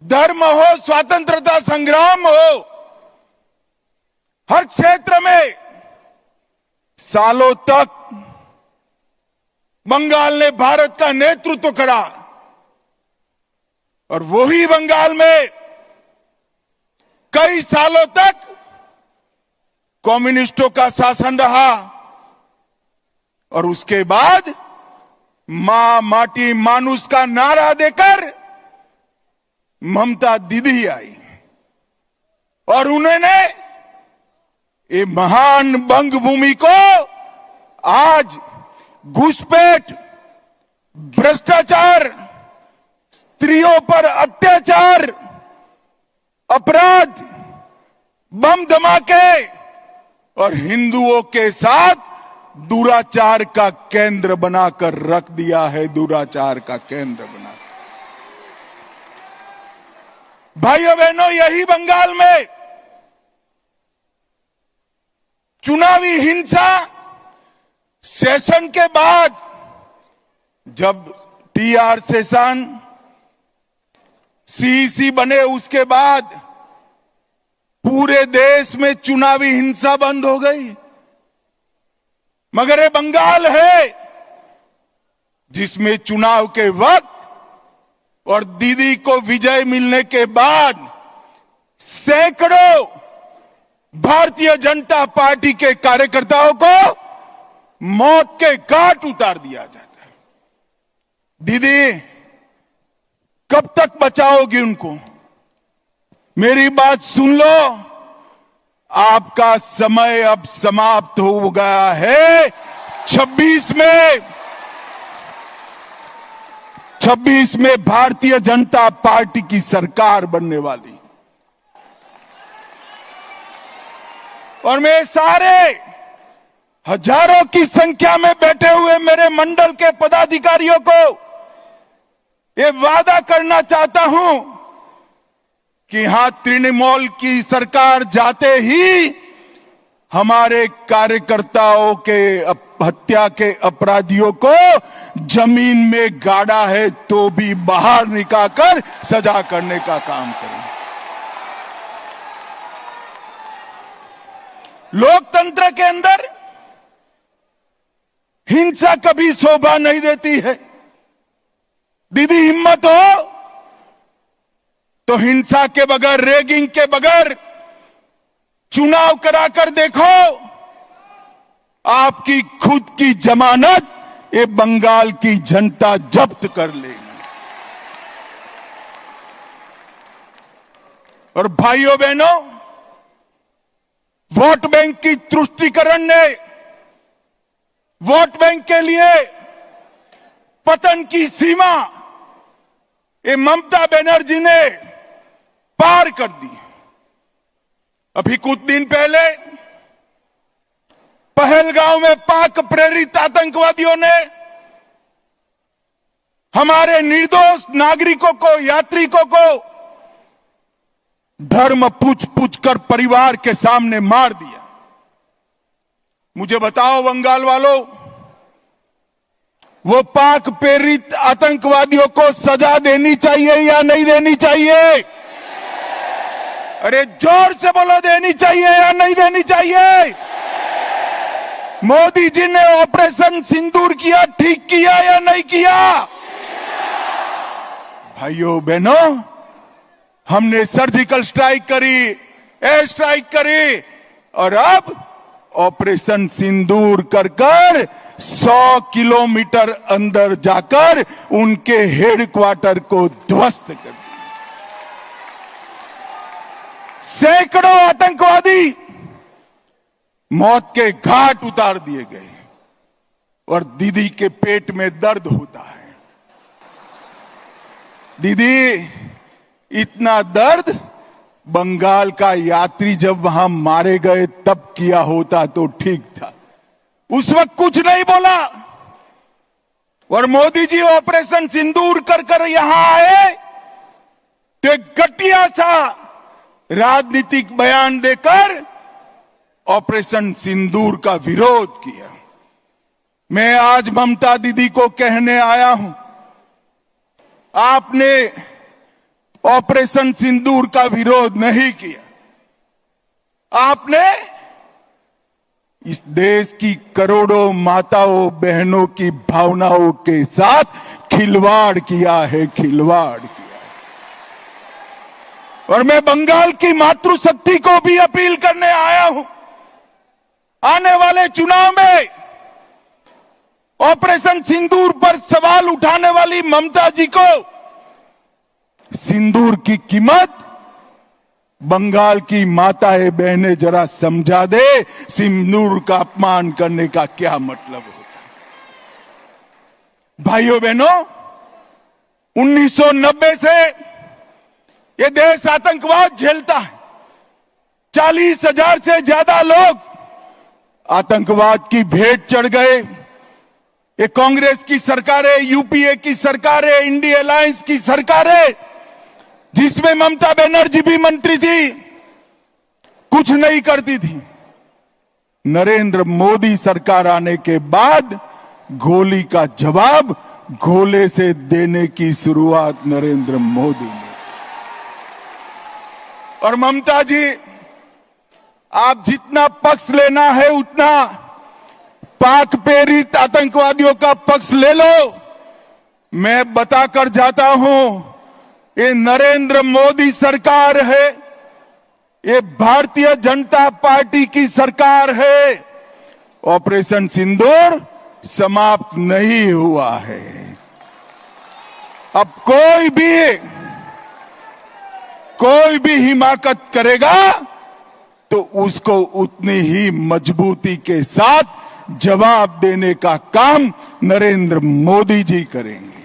धर्म हो, स्वतंत्रता संग्राम हो, हर क्षेत्र में सालों तक बंगाल ने भारत का नेतृत्व करा और वही बंगाल में कई सालों तक कम्युनिस्टों का शासन रहा और उसके बाद मां माटी मानुष का नारा देकर ममता दीदी आई और उन्होंने ये महान बंग भूमि को आज घुसपैठ, भ्रष्टाचार, स्त्रियों पर अत्याचार, अपराध, बम धमाके और हिंदुओं के साथ दुराचार का केंद्र बनाकर रख दिया है। दुराचार का केंद्र बना, भाइयों बहनों, यही बंगाल में चुनावी हिंसा सेशन के बाद, जब टीआर सेशन सीईसी बने उसके बाद पूरे देश में चुनावी हिंसा बंद हो गई। मगर ये बंगाल है जिसमें चुनाव के वक्त और दीदी को विजय मिलने के बाद सैकड़ों भारतीय जनता पार्टी के कार्यकर्ताओं को मौत के घाट उतार दिया जाता है। दीदी, कब तक बचाओगी उनको? मेरी बात सुन लो, आपका समय अब समाप्त हो गया है। 26 में भारतीय जनता पार्टी की सरकार बनने वाली और मैं सारे हजारों की संख्या में बैठे हुए मेरे मंडल के पदाधिकारियों को ये वादा करना चाहता हूं कि यहां तृणमूल की सरकार जाते ही हमारे कार्यकर्ताओं के हत्या के अपराधियों को जमीन में गाड़ा है तो भी बाहर निकालकर सजा करने का काम करें। लोकतंत्र के अंदर हिंसा कभी शोभा नहीं देती है। दीदी, हिम्मत हो तो हिंसा के बगैर, रैगिंग के बगैर चुनाव कराकर देखो। आपकी खुद की जमानत ये बंगाल की जनता जब्त कर लेगी। और भाइयों बहनों, वोट बैंक की तुष्टीकरण ने वोट बैंक के लिए पतन की सीमा ये ममता बनर्जी ने पार कर दी। अभी कुछ दिन पहले पहलगांव में पाक प्रेरित आतंकवादियों ने हमारे निर्दोष नागरिकों को, यात्रिकों को धर्म पूछ कर परिवार के सामने मार दिया। मुझे बताओ बंगाल वालों, वो पाक प्रेरित आतंकवादियों को सजा देनी चाहिए या नहीं देनी चाहिए? अरे जोर से बोलो, देनी चाहिए या नहीं देनी चाहिए? मोदी जी ने ऑपरेशन सिंदूर किया, ठीक किया या नहीं किया? भाइयों बहनों, हमने सर्जिकल स्ट्राइक करी, एयर स्ट्राइक करी और अब ऑपरेशन सिंदूर कर 100 किलोमीटर अंदर जाकर उनके हेडक्वार्टर को ध्वस्त कर दिया। सैकड़ों आतंकवादी मौत के घाट उतार दिए गए और दीदी के पेट में दर्द होता है। दीदी, इतना दर्द बंगाल का यात्री जब वहां मारे गए तब किया होता तो ठीक था। उस वक्त कुछ नहीं बोला और मोदी जी ऑपरेशन सिंदूर कर यहां आए तो एक घटिया सा राजनीतिक बयान देकर ऑपरेशन सिंदूर का विरोध किया। मैं आज ममता दीदी को कहने आया हूं, आपने ऑपरेशन सिंदूर का विरोध नहीं किया। आपने इस देश की करोड़ों माताओं बहनों की भावनाओं के साथ खिलवाड़ किया है, खिलवाड़ किया है। और मैं बंगाल की मातृशक्ति को भी अपील करने आया हूं, आने वाले चुनाव में ऑपरेशन सिंदूर पर सवाल उठाने वाली ममता जी को सिंदूर की कीमत बंगाल की माताएं बहनें जरा समझा दे, सिंदूर का अपमान करने का क्या मतलब होता है। भाइयों बहनों, 1990 से ये देश आतंकवाद झेलता है। 40,000 से ज्यादा लोग आतंकवाद की भेंट चढ़ गए। ये कांग्रेस की सरकारें, यूपीए की सरकारें, इंडिया अलायंस की सरकारें, जिसमें ममता बनर्जी भी मंत्री थी, कुछ नहीं करती थी। नरेंद्र मोदी सरकार आने के बाद गोली का जवाब गोले से देने की शुरुआत नरेंद्र मोदी ने। और ममता जी, आप जितना पक्ष लेना है उतना पाक प्रेरित आतंकवादियों का पक्ष ले लो। मैं बताकर जाता हूं, ये नरेंद्र मोदी सरकार है, ये भारतीय जनता पार्टी की सरकार है। ऑपरेशन सिंदूर समाप्त नहीं हुआ है। अब कोई भी हिमाकत करेगा तो उसको उतनी ही मजबूती के साथ जवाब देने का काम नरेंद्र मोदी जी करेंगे।